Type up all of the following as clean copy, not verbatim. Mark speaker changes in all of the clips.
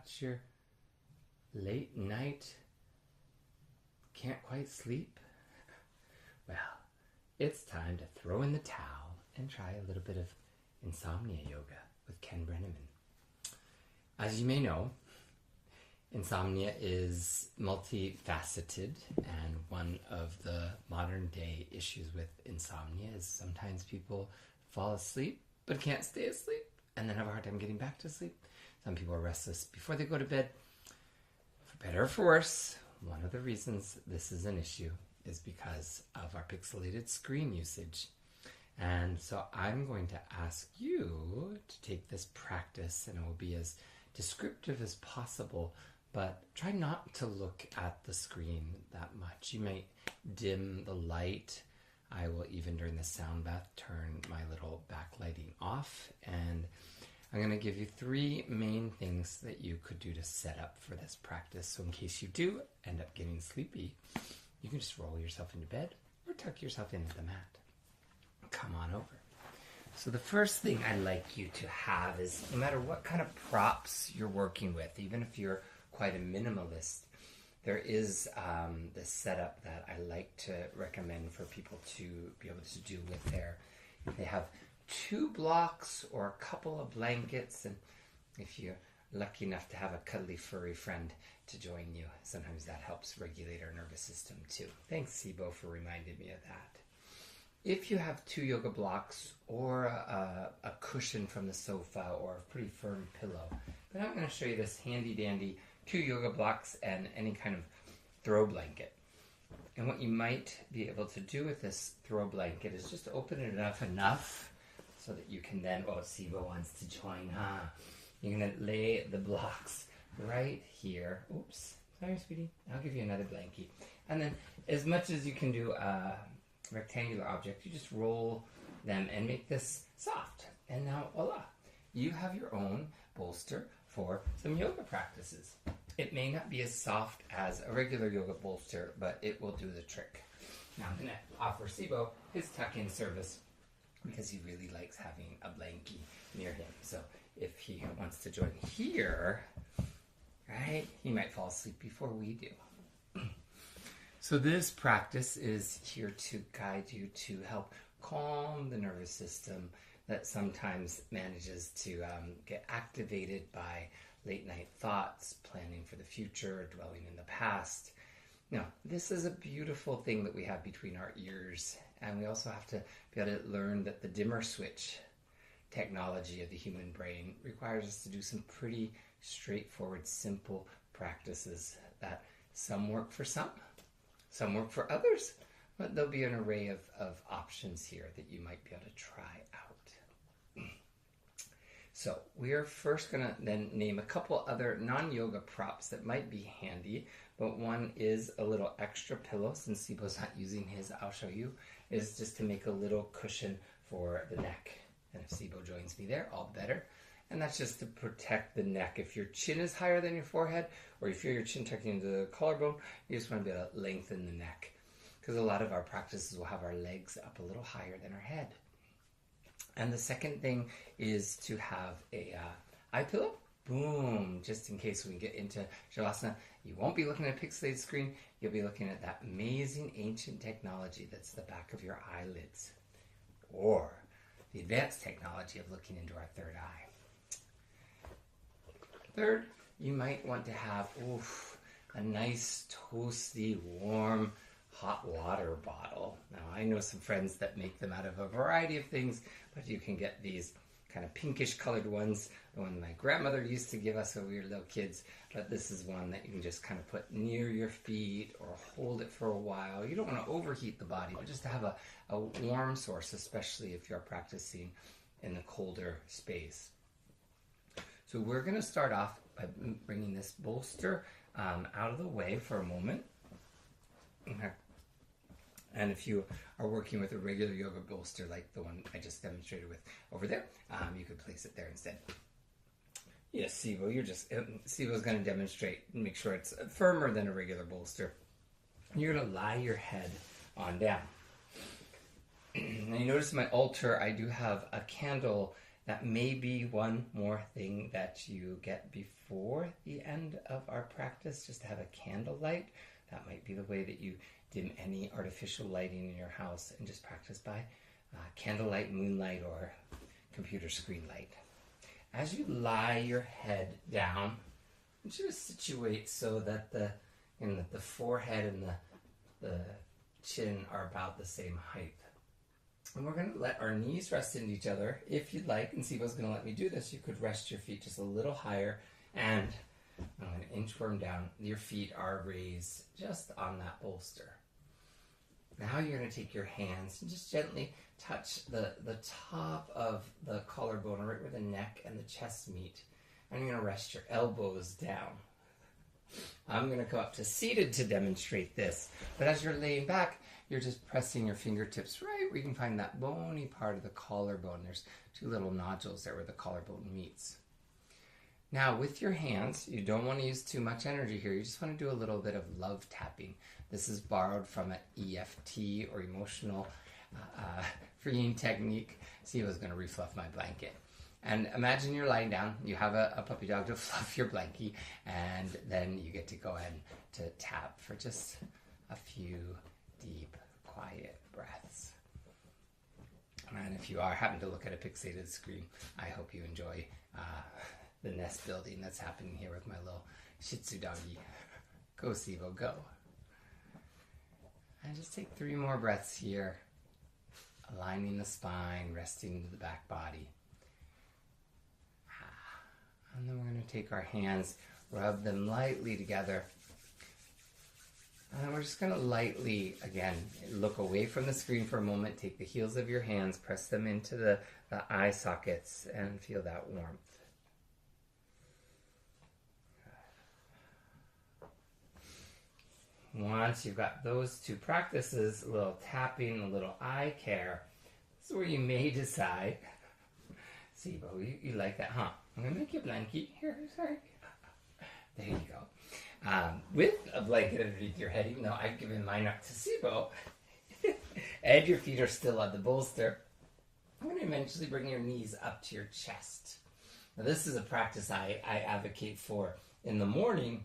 Speaker 1: What's your late night? Can't quite sleep? Well, it's time to throw in the towel and try a little bit of Insomnia Yoga with Breniman. As you may know, insomnia is multifaceted, and one of the modern day issues with insomnia is sometimes people fall asleep but can't stay asleep and then have a hard time getting back to sleep. Some people are restless before they go to bed. For better or for worse, one of the reasons this is an issue is because of our pixelated screen usage. And so I'm going to ask you to take this practice, and it will be as descriptive as possible, but try not to look at the screen that much. You might dim the light. I will, even during the sound bath, turn my little backlighting off, and I'm going to give you 3 main things that you could do to set up for this practice. So in case you do end up getting sleepy, you can just roll yourself into bed or tuck yourself into the mat. Come on over. So the first thing I'd like you to have is, no matter what kind of props you're working with, even if you're quite a minimalist, there is this setup that I like to recommend for people to be able to do with if they have 2 blocks or a couple of blankets, and if you're lucky enough to have a cuddly furry friend to join you, sometimes that helps regulate our nervous system too. Thanks, Sibo, for reminding me of that. If you have 2 yoga blocks or a cushion from the sofa or a pretty firm pillow, but I'm going to show you this handy dandy 2 yoga blocks and any kind of throw blanket. And what you might be able to do with this throw blanket is just open it up enough so that you can then, Sibo wants to join, huh? You're going to lay the blocks right here. Oops, sorry, sweetie. I'll give you another blankie. And then, as much as you can do a rectangular object, you just roll them and make this soft. And now, voila, you have your own bolster for some yoga practices. It may not be as soft as a regular yoga bolster, but it will do the trick. Now I'm going to offer Sibo his tuck-in service because he really likes having a blankie near him. So if he wants to join here, right, he might fall asleep before we do. So this practice is here to guide you to help calm the nervous system that sometimes manages to get activated by late night thoughts, planning for the future, dwelling in the past. Now, this is a beautiful thing that we have between our ears, and we also have to be able to learn that the dimmer switch technology of the human brain requires us to do some pretty straightforward, simple practices that some work for some work for others, but there'll be an array of options here that you might be able to try out. So we are first going to then name a couple other non-yoga props that might be handy, but one is a little extra pillow. Since Sibo's not using his, I'll show you, is just to make a little cushion for the neck. And if Sibo joins me there, all better. And that's just to protect the neck. If your chin is higher than your forehead, or you feel your chin tucking into the collarbone, you just want to be able to lengthen the neck. Because a lot of our practices will have our legs up a little higher than our head. And the second thing is to have a eye pillow. Boom! Just in case we get into Shavasana, you won't be looking at a pixelated screen. You'll be looking at that amazing ancient technology that's the back of your eyelids. Or the advanced technology of looking into our third eye. Third, you might want to have a nice, toasty, warm, hot water bottle. Now, I know some friends that make them out of a variety of things, but you can get these kind of pinkish colored ones, the one my grandmother used to give us when we were little kids, but this is one that you can just kind of put near your feet or hold it for a while. You don't want to overheat the body, but just to have a warm source, especially if you're practicing in the colder space. So we're going to start off by bringing this bolster out of the way for a moment. Okay. And if you are working with a regular yoga bolster like the one I just demonstrated with over there, you could place it there instead. Yes, Sibo's going to demonstrate and make sure it's firmer than a regular bolster. You're going to lie your head on down. Now you notice my altar, I do have a candle that may be one more thing that you get before the end of our practice, just to have a candlelight. That might be the way that you dim any artificial lighting in your house and just practice by candlelight, moonlight, or computer screen light. As you lie your head down, just situate so that the forehead and the chin are about the same height. And we're going to let our knees rest into each other. If you'd like, and Sibo's going to let me do this, you could rest your feet just a little higher, and I'm going to inchworm down. Your feet are raised just on that bolster. Now you're going to take your hands and just gently touch the top of the collarbone, right where the neck and the chest meet. And you're going to rest your elbows down. I'm going to go up to seated to demonstrate this. But as you're laying back, you're just pressing your fingertips right where you can find that bony part of the collarbone. There's two little nodules there where the collarbone meets. Now, with your hands, you don't want to use too much energy here. You just want to do a little bit of love tapping. This is borrowed from an EFT, or emotional freeing technique. Sibo's going to refluff my blanket. And imagine you're lying down, you have a puppy dog to fluff your blankie, and then you get to go ahead to tap for just a few deep, quiet breaths. And if you are having to look at a pixelated screen, I hope you enjoy the nest building that's happening here with my little Shih Tzu doggy. Go, Sibo, go. And just take 3 more breaths here, aligning the spine, resting into the back body. And then we're going to take our hands, rub them lightly together. And then we're just going to lightly, again, look away from the screen for a moment. Take the heels of your hands, press them into the eye sockets, and feel that warmth. Once you've got those 2 practices, a little tapping, a little eye care, this is where you may decide, Sibo, you like that, huh? I'm going to make you a blanket. Here, sorry. There you go. With a blanket underneath your head, even though I've given mine up to Sibo, and your feet are still on the bolster, I'm going to eventually bring your knees up to your chest. Now, this is a practice I advocate for in the morning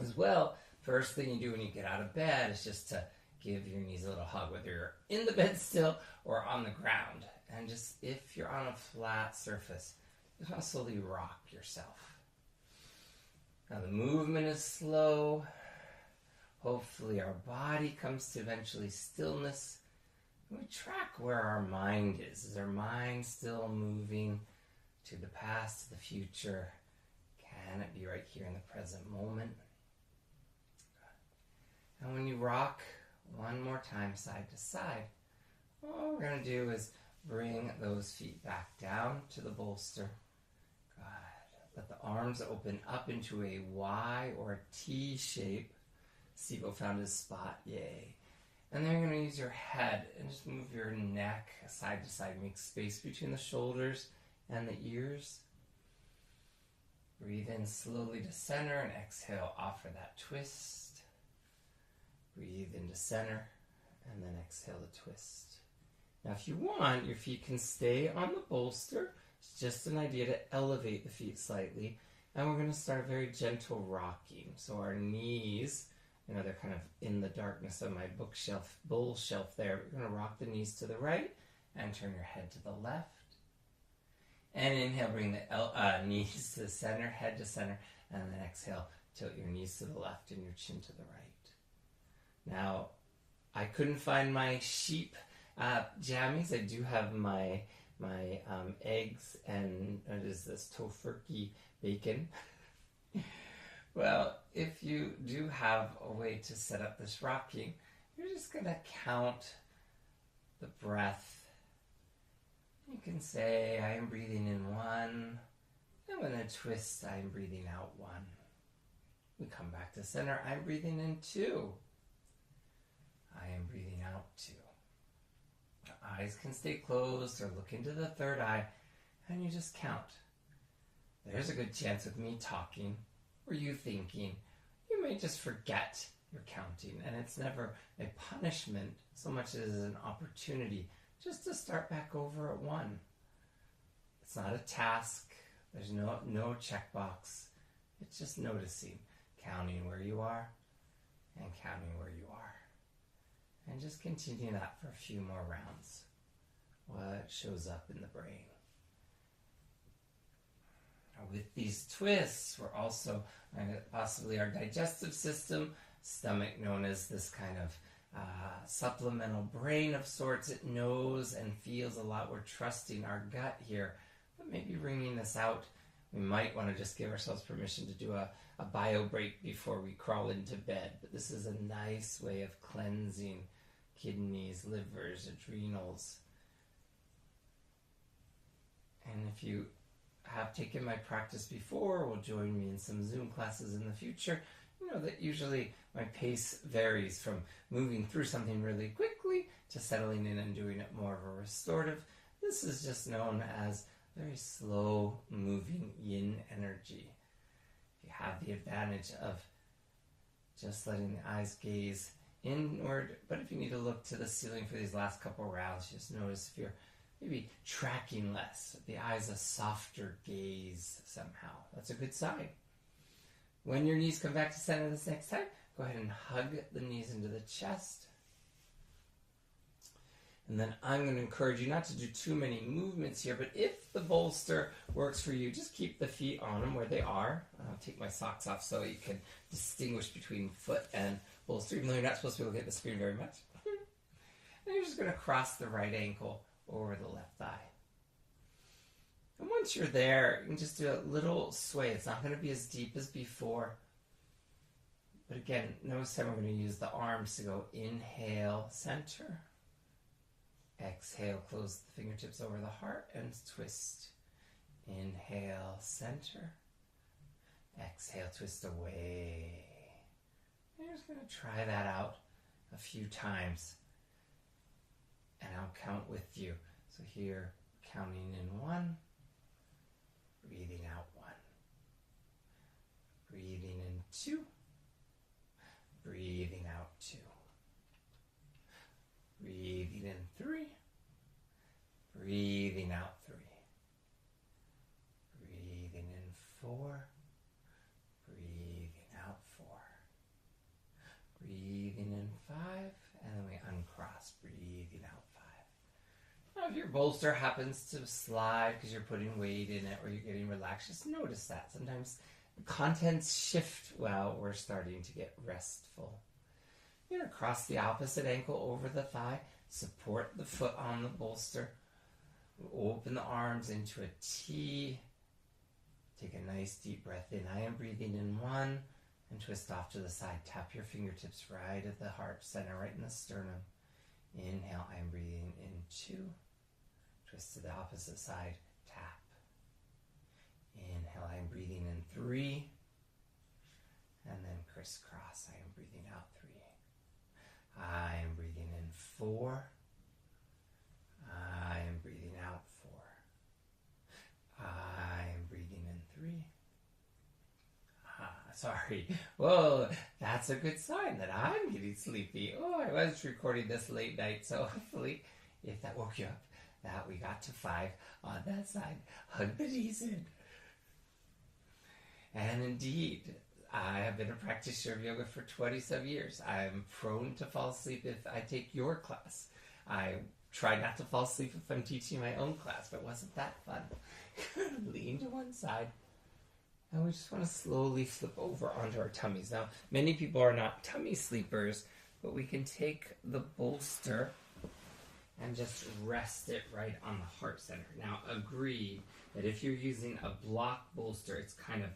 Speaker 1: as well. First thing you do when you get out of bed is just to give your knees a little hug, whether you're in the bed still or on the ground. And just, if you're on a flat surface, just want to slowly rock yourself. Now the movement is slow. Hopefully our body comes to eventually stillness. And we track where our mind is. Is our mind still moving to the past, to the future? Can it be right here in the present moment? And when you rock one more time side to side, all we're going to do is bring those feet back down to the bolster. Good. Let the arms open up into a Y or a T shape. Sibo found his spot, yay. And then you're going to use your head and just move your neck side to side. Make space between the shoulders and the ears. Breathe in slowly to center and exhale, offer that twist. Breathe into center and then exhale the twist. Now if you want, your feet can stay on the bolster. It's just an idea to elevate the feet slightly. And we're going to start very gentle rocking. So our knees, they're kind of in the darkness of my bookshelf, bull shelf there. We're going to rock the knees to the right and turn your head to the left. And inhale, bring the knees to the center, head to center, and then exhale, tilt your knees to the left and your chin to the right. Now, I couldn't find my sheep jammies. I do have my eggs and what is this, tofurkey bacon. Well, if you do have a way to set up this rocking, you're just going to count the breath. You can say, I am breathing in 1, and when I twist, I am breathing out 1. We come back to center, I'm breathing in 2. I am breathing out 2. The eyes can stay closed or look into the third eye, and you just count. There's a good chance with me talking or you thinking, you may just forget you're counting, and it's never a punishment so much as an opportunity just to start back over at 1. It's not a task. There's no checkbox. It's just noticing, counting where you are and counting where you are. And just continue that for a few more rounds. What shows up in the brain? With these twists, we're also possibly our digestive system, stomach known as this kind of supplemental brain of sorts. It knows and feels a lot. We're trusting our gut here, but maybe bringing this out. We might want to just give ourselves permission to do a bio break before we crawl into bed. But this is a nice way of cleansing kidneys, livers, adrenals. And if you have taken my practice before, will join me in some Zoom classes in the future, you know that usually my pace varies from moving through something really quickly to settling in and doing it more of a restorative. This is just known as very slow moving yin energy. You have the advantage of just letting the eyes gaze inward, but if you need to look to the ceiling for these last couple rounds, just notice if you're maybe tracking less, the eyes a softer gaze somehow. That's a good sign. When your knees come back to center this next time, go ahead and hug the knees into the chest. And then I'm going to encourage you not to do too many movements here, but if the bolster works for you, just keep the feet on them where they are. I'll take my socks off so you can distinguish between foot and bolster, even though you're not supposed to be looking at the screen very much. And you're just going to cross the right ankle over the left thigh. And once you're there, you can just do a little sway. It's not going to be as deep as before. But again, notice how we're going to use the arms to go inhale, center. Exhale, close the fingertips over the heart and twist. Inhale, center. Exhale, twist away. And you're just going to try that out a few times. And I'll count with you. So here, counting in 1, breathing out 1. Breathing in 2, breathing out 2. Breathing in 3, breathing out 3. Breathing in 4, breathing out 4. Breathing in 5, and then we uncross, breathing out 5. Now if your bolster happens to slide because you're putting weight in it or you're getting relaxed, just notice that. Sometimes the contents shift while we're starting to get restful. You're going to cross the opposite ankle over the thigh, support the foot on the bolster, open the arms into a T. Take a nice deep breath in. I am breathing in 1, and twist off to the side. Tap your fingertips right at the heart center, right in the sternum. Inhale, I am breathing in 2. Twist to the opposite side, tap. Inhale, I am breathing in 3. And then crisscross, I am breathing out 3. I am breathing in 4. I am breathing out 4. I am breathing in 3. Sorry. Whoa, that's a good sign that I'm getting sleepy. Oh, I was recording this late night, so hopefully, if that woke you up, that we got to 5 on that side. Hug the knees in. And indeed, I have been a practitioner of yoga for 27 years. I'm prone to fall asleep if I take your class. I try not to fall asleep if I'm teaching my own class, but wasn't that fun? Lean to one side. And we just want to slowly flip over onto our tummies. Now, many people are not tummy sleepers, but we can take the bolster and just rest it right on the heart center. Now, agree that if you're using a block bolster, it's kind of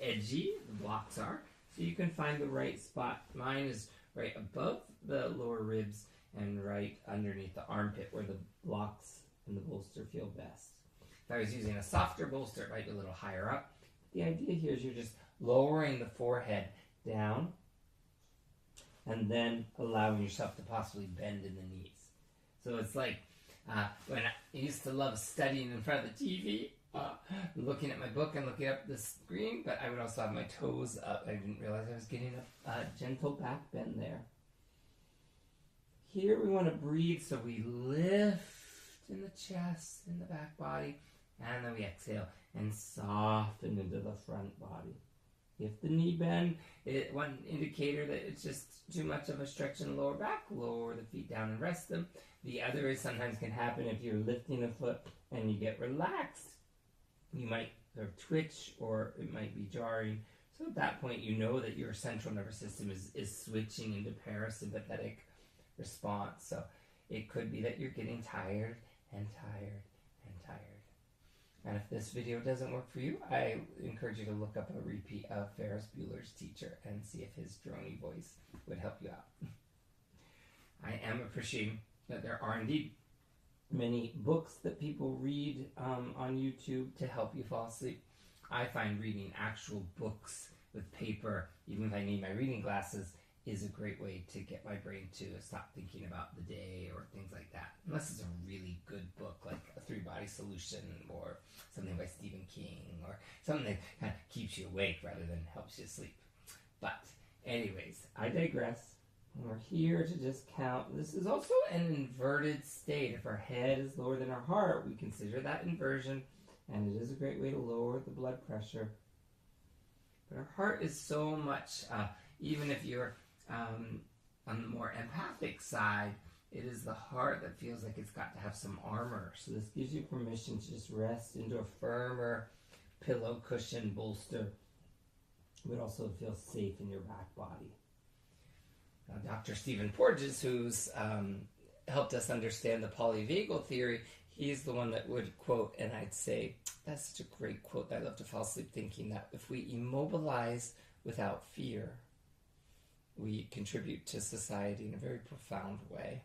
Speaker 1: edgy, the blocks are, so you can find the right spot. Mine is right above the lower ribs and right underneath the armpit where the blocks and the bolster feel best. If I was using a softer bolster, it might be a little higher up. The idea here is you're just lowering the forehead down and then allowing yourself to possibly bend in the knees. So it's like when I used to love studying in front of the TV, looking at my book and looking up the screen, but I would also have my toes up. I didn't realize I was getting a gentle back bend there. Here we want to breathe, so we lift in the chest, in the back body, And then we exhale and soften into the front body. If the knee bend, one indicator that it's just too much of a stretch in the lower back, lower the feet down and rest them. The other is sometimes can happen if you're lifting a foot and you get relaxed. You might sort of twitch or it might be jarring. So at that point, you know that your central nervous system is switching into parasympathetic response. So it could be that you're getting tired and tired and tired. And if this video doesn't work for you, I encourage you to look up a repeat of Ferris Bueller's Teacher and see if his drony voice would help you out. I am appreciating that there are indeed many books that people read on YouTube to help you fall asleep. I find reading actual books with paper, even if I need my reading glasses, is a great way to get my brain to stop thinking about the day or things like that. Unless it's a really good book like A Three-Body Solution or something by Stephen King or something that kind of keeps you awake rather than helps you sleep. But anyways, I digress. We're here to just count. This is also an inverted state. If our head is lower than our heart, we consider that inversion, and it is a great way to lower the blood pressure. But our heart is so much, even if you're on the more empathic side, it is the heart that feels like it's got to have some armor. So this gives you permission to just rest into a firmer pillow, cushion, bolster, but also feel safe in your back body. Now, Dr. Stephen Porges, who's helped us understand the polyvagal theory, he's the one that would quote, and I'd say, that's such a great quote that I love to fall asleep thinking, that if we immobilize without fear, we contribute to society in a very profound way.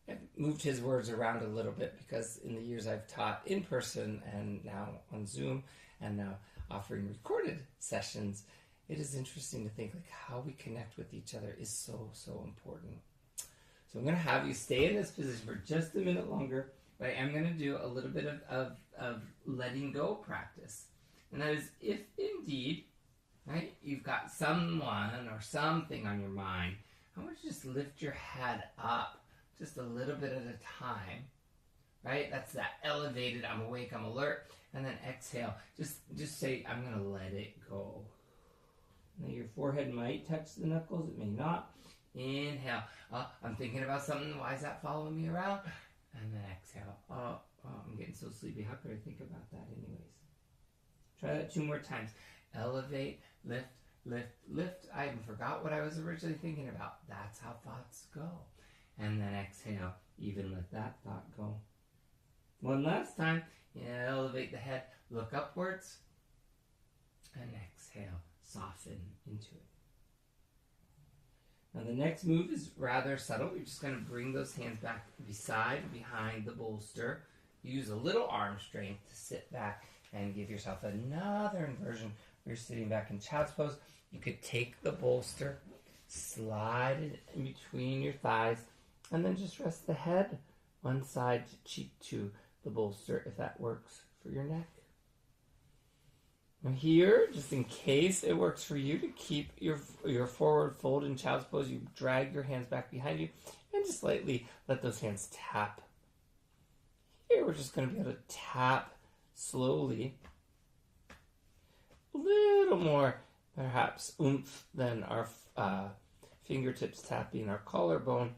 Speaker 1: I've moved his words around a little bit because in the years I've taught in person and now on Zoom and now offering recorded sessions, it is interesting to think like how we connect with each other is so, so important. So I'm going to have you stay in this position for just a minute longer, but I am going to do a little bit of letting go practice. And that is if indeed, right, you've got someone or something on your mind, I want you to just lift your head up just a little bit at a time, right? That's that elevated, I'm awake, I'm alert, and then exhale. Just say, I'm going to let it go. Now your forehead might touch the knuckles, it may not. Inhale. I'm thinking about something. Why is that following me around? And then exhale. I'm getting so sleepy. How could I think about that anyways? Try that 2 more times. Elevate, lift, lift, lift. I even forgot what I was originally thinking about. That's how thoughts go. And then exhale. Even let that thought go. One last time. Elevate the head. Look upwards. And exhale. Soften into it. Now the next move is rather subtle. You're just going to bring those hands back behind the bolster. Use a little arm strength to sit back and give yourself another inversion where you're sitting back in child's pose. You could take the bolster, slide it in between your thighs, and then just rest the head one side cheek to the bolster if that works for your neck. Now here, just in case it works for you to keep your forward fold in child's pose, you drag your hands back behind you and just lightly let those hands tap. Here we're just going to be able to tap slowly. A little more, perhaps, oomph than our fingertips tapping our collarbone.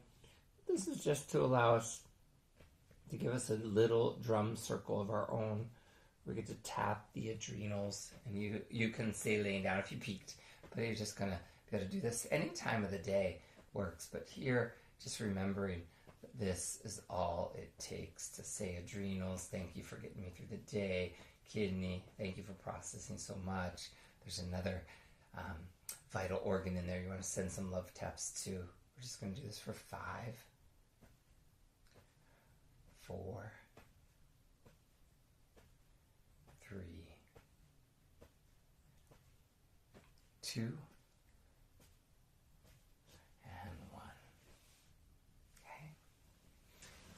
Speaker 1: This is just to allow us to give us a little drum circle of our own. We get to tap the adrenals, and you can stay laying down if you peaked, but you're just going to be able to do this any time of the day works. But here, just remembering that this is all it takes to say adrenals, thank you for getting me through the day. Kidney, thank you for processing so much. There's another vital organ in there you want to send some love taps to. We're just going to do this for 5, 4, 3, 2, and 1. Okay.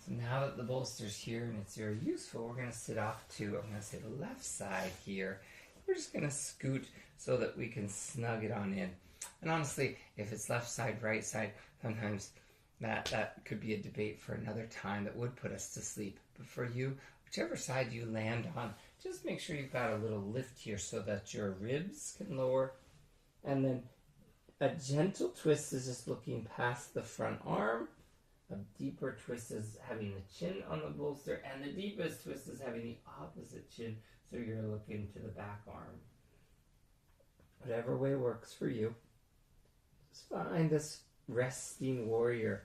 Speaker 1: So now that the bolster's here and it's very useful, we're going to sit off to, I'm going to say the left side here. We're just going to scoot so that we can snug it on in. And honestly, if it's left side, right side, sometimes that could be a debate for another time that would put us to sleep. But for you, whichever side you land on, just make sure you've got a little lift here so that your ribs can lower. And then a gentle twist is just looking past the front arm. A deeper twist is having the chin on the bolster. And the deepest twist is having the opposite chin, so you're looking to the back arm. Whatever way works for you. Just find this resting warrior.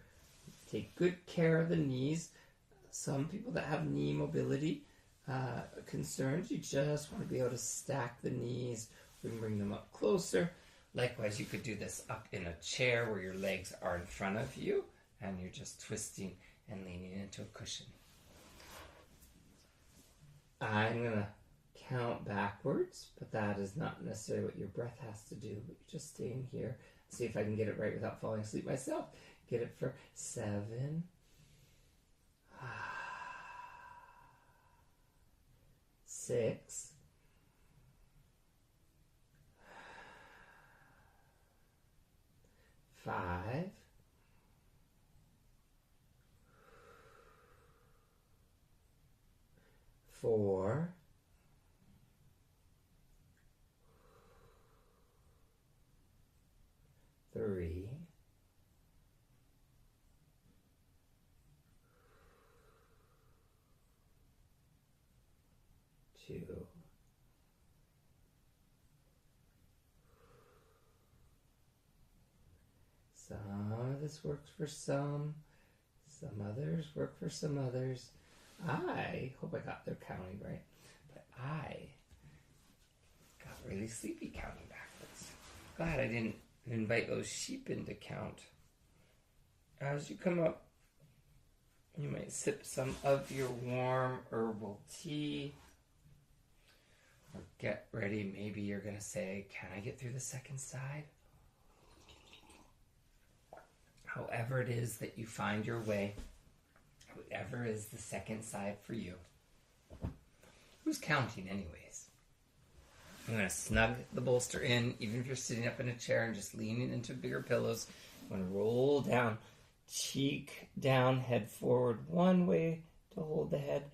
Speaker 1: Take good care of the knees. Some people that have knee mobility concerns, you just want to be able to stack the knees. We can bring them up closer. Likewise, you could do this up in a chair where your legs are in front of you and you're just twisting and leaning into a cushion. I'm going to count backwards, but that is not necessarily what your breath has to do. But you just stay in here. See if I can get it right without falling asleep myself. Get it for 7, 6, 5, 4, 3, 2, some of this works for some others work for some others. I hope I got their counting right, but I got really sleepy counting backwards. Glad I didn't invite those sheep into count. As you come up, you might sip some of your warm herbal tea. Or get ready. Maybe you're going to say, can I get through the second side? However it is that you find your way, whatever is the second side for you. Who's counting anyways? I'm going to snug the bolster in, even if you're sitting up in a chair and just leaning into bigger pillows. I'm going to roll down, cheek down, head forward one way to hold the head.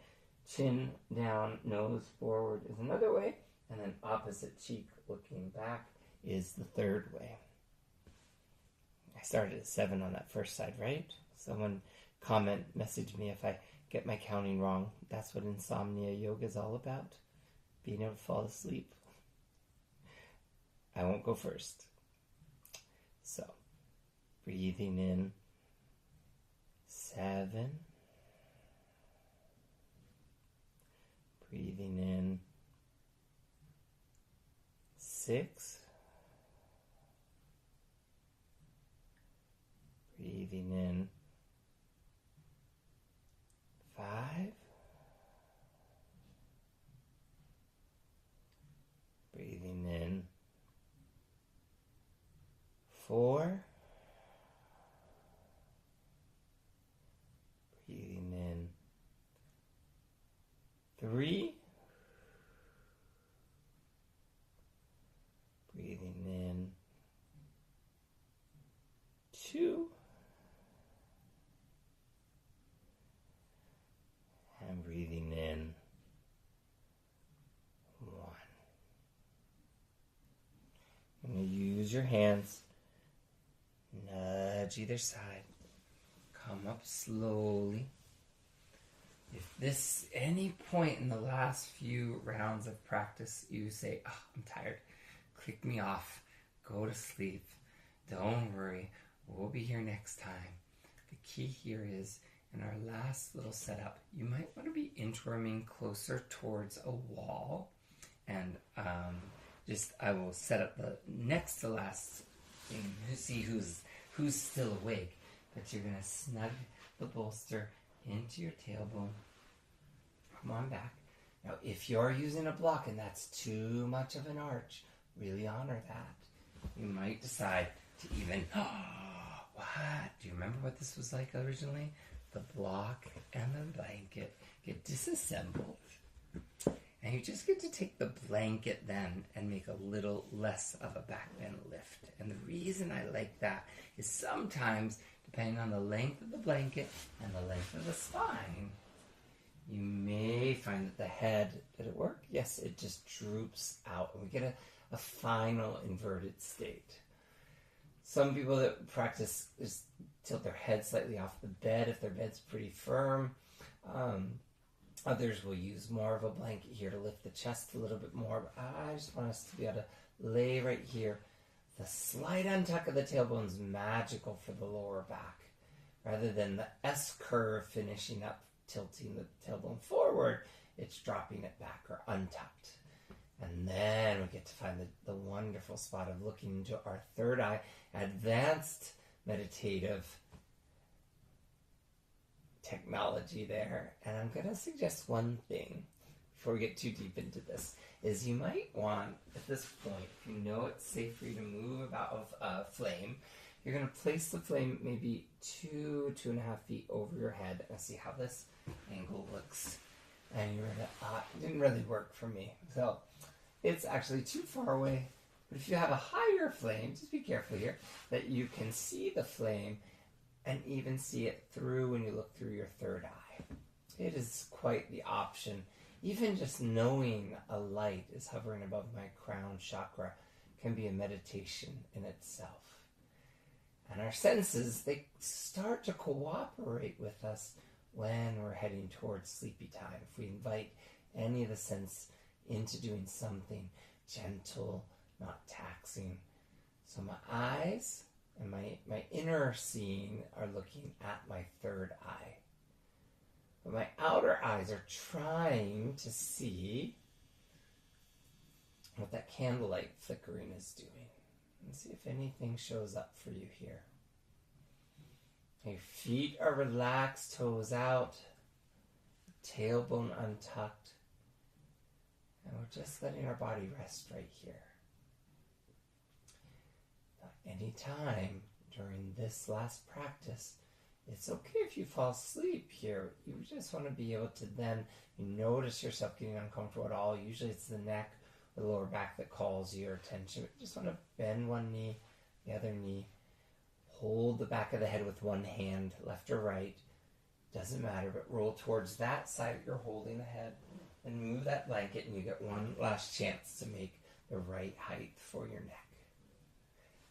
Speaker 1: Chin down, nose forward is another way, and then opposite cheek looking back is the third way. I started at 7 on that first side, right? Someone message me if I get my counting wrong. That's what Insomnia Yoga is all about, being able to fall asleep. I won't go first. So, breathing in 7. Breathing in 6. Breathing in 5. Breathing in 4. Breathing in 3. Breathing in 2. And breathing in 1. I'm going to use your hands. Nudge either side. Come up slowly. If this any point in the last few rounds of practice you say, oh, I'm tired, click me off, go to sleep, don't worry, we'll be here next time. The key here is, in our last little setup, you might want to be inchworming closer towards a wall, and I will set up the next to last thing, see who's still awake, but you're going to snug the bolster into your tailbone. Come on back. Now, if you're using a block and that's too much of an arch, really honor that. You might decide to even, what? Do you remember what this was like originally? The block and the blanket get disassembled. And you just get to take the blanket then and make a little less of a back bend lift. And the reason I like that is sometimes, depending on the length of the blanket and the length of the spine, You may find that the head, did it work? Yes, it just droops out and we get a final inverted state. Some people that practice just tilt their head slightly off the bed if their bed's pretty firm. Others will use more of a blanket here to lift the chest a little bit more. But I just want us to be able to lay right here. The slight untuck of the tailbone is magical for the lower back. Rather than the S curve finishing up, tilting the tailbone forward, it's dropping it back or untucked. And then we get to find the wonderful spot of looking into our third eye, advanced meditative technology there. And I'm going to suggest one thing before we get too deep into this, is you might want, at this point, if you know it's safe for you to move about a flame, you're going to place the flame maybe 2.5 feet over your head and see how this angle looks. And you're going to, it didn't really work for me. So it's actually too far away. But if you have a higher flame, just be careful here, that you can see the flame and even see it through when you look through your third eye. It is quite the option. Even just knowing a light is hovering above my crown chakra can be a meditation in itself. And our senses, they start to cooperate with us when we're heading towards sleepy time. If we invite any of the sense into doing something gentle, not taxing. So my eyes and my inner seeing are looking at my third eye. But my outer eyes are trying to see what that candlelight flickering is doing. And see if anything shows up for you here. Your feet are relaxed, toes out, tailbone untucked. And we're just letting our body rest right here. Now, anytime during this last practice, it's okay if you fall asleep here. You just want to be able to then notice yourself getting uncomfortable at all. Usually it's the neck or the lower back that calls your attention. You just want to bend one knee, the other knee. Hold the back of the head with one hand, left or right. Doesn't matter, but roll towards that side that you're holding the head. And move that blanket and you get one last chance to make the right height for your neck.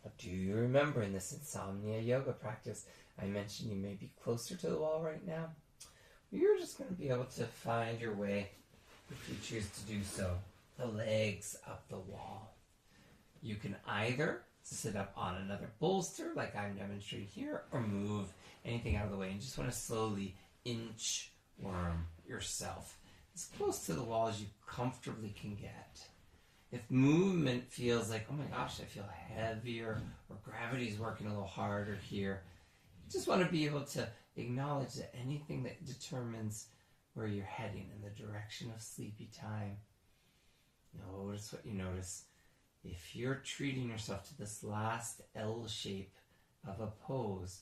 Speaker 1: Now, do you remember in this Insomnia Yoga practice, I mentioned you may be closer to the wall right now? You're just going to be able to find your way, if you choose to do so, the legs up the wall. You can either sit up on another bolster, like I'm demonstrating here, or move anything out of the way and just want to slowly inchworm yourself as close to the wall as you comfortably can get. If movement feels like, oh my gosh, I feel heavier, or gravity's working a little harder here, you just want to be able to acknowledge that anything that determines where you're heading in the direction of sleepy time. Notice what you notice. If you're treating yourself to this last L shape of a pose,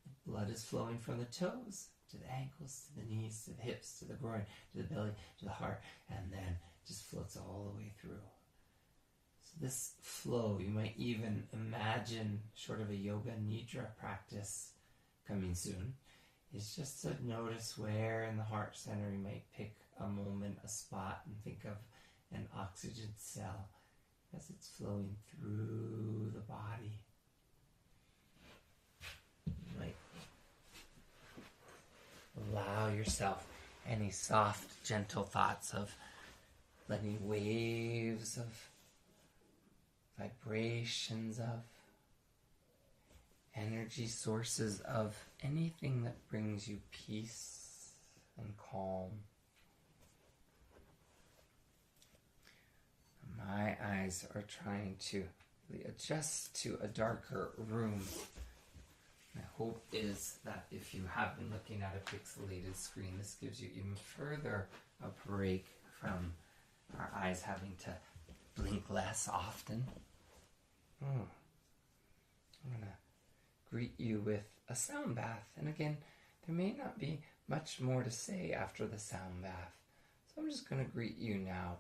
Speaker 1: the blood is flowing from the toes to the ankles, to the knees, to the hips, to the groin, to the belly, to the heart, and then just floats all the way through. So this flow, you might even imagine short of a yoga nidra practice coming soon, is just to notice where in the heart center you might pick a moment, a spot, and think of an oxygen cell as it's flowing through the body. You might allow yourself any soft, gentle thoughts of letting waves of vibrations of energy sources of anything that brings you peace and calm. My eyes are trying to really adjust to a darker room. My hope is that if you have been looking at a pixelated screen, this gives you even further a break from our eyes having to blink less often. I'm going to greet you with a sound bath. And again, there may not be much more to say after the sound bath. So I'm just going to greet you now.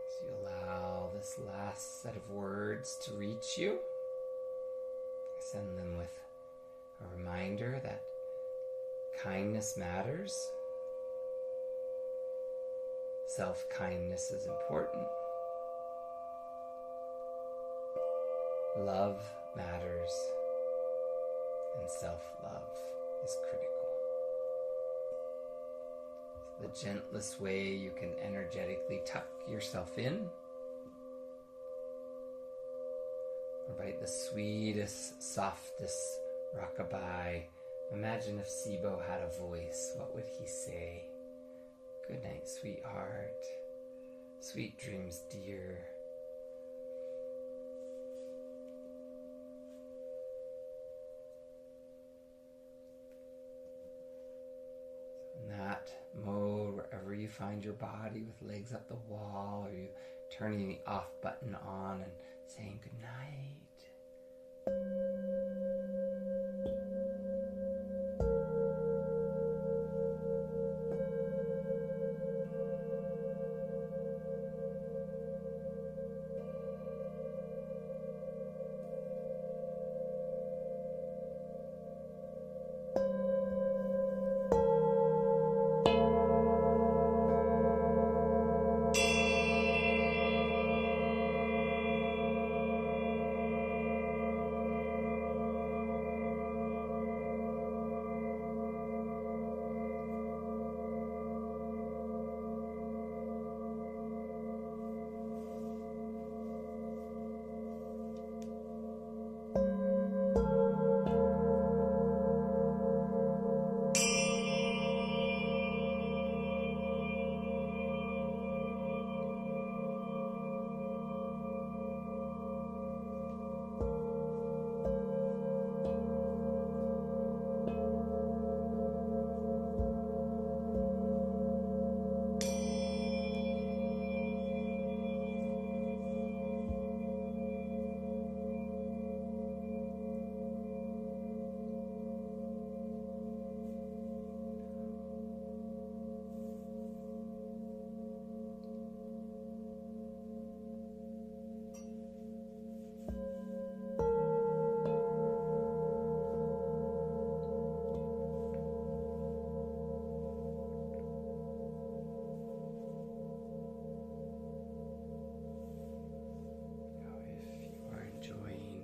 Speaker 1: So you allow this last set of words to reach you. Send them with a reminder that kindness matters. Self-kindness is important. Love matters. And self-love is critical. The gentlest way you can energetically tuck yourself in, or write the sweetest, softest rockabye. Imagine if Sibo had a voice. What would he say? Good night, sweetheart. Sweet dreams, dear. In that mode, wherever you find your body, with legs up the wall, or you turning the off button on and saying good night.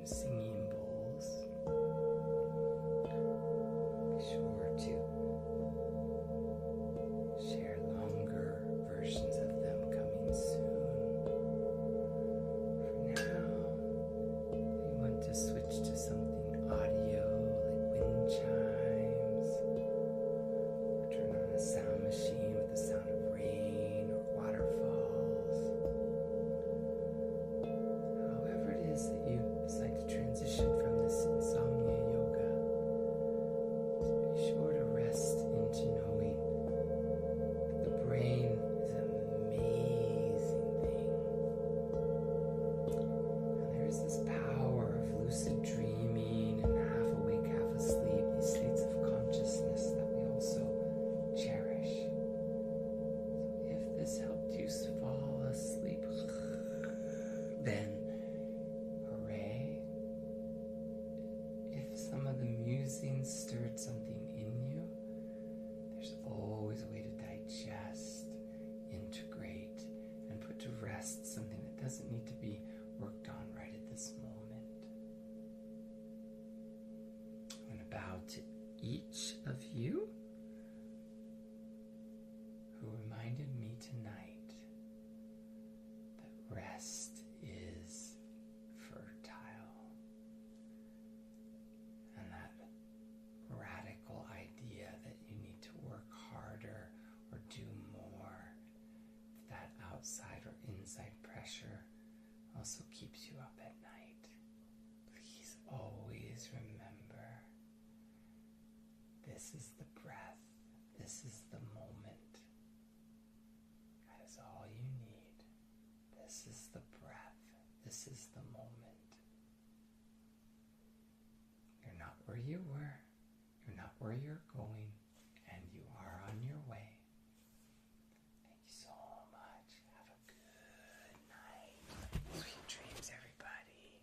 Speaker 1: Singing bowls. Be sure to share longer versions of them coming soon. For now, you want to switch to something audio like wind chimes, or turn on a sound machine with the sound of rain or waterfalls. However it is that you decide to transition from this Insomnia Yoga, be sure to rest into knowing that the brain is an amazing thing. And there is this power of lucid dreaming and half awake, half asleep, these states of consciousness that we also cherish. So if this helped you fall asleep, then some of the musing stirred something in you, there's always a way to digest, integrate, and put to rest something that doesn't need to be worked on right at this moment. I'm going to bow to each of you who reminded me tonight that rest is fertile. And that radical idea that you need to work harder or do more, that outside or inside pressure also keeps you up at night. Please always remember, this is the breath, this is the moment. That is all you need. This is the breath, this is the moment. You're not where you were, you're not where you're going, and you are on your way. Thank you so much. Have a good night. Sweet dreams, everybody.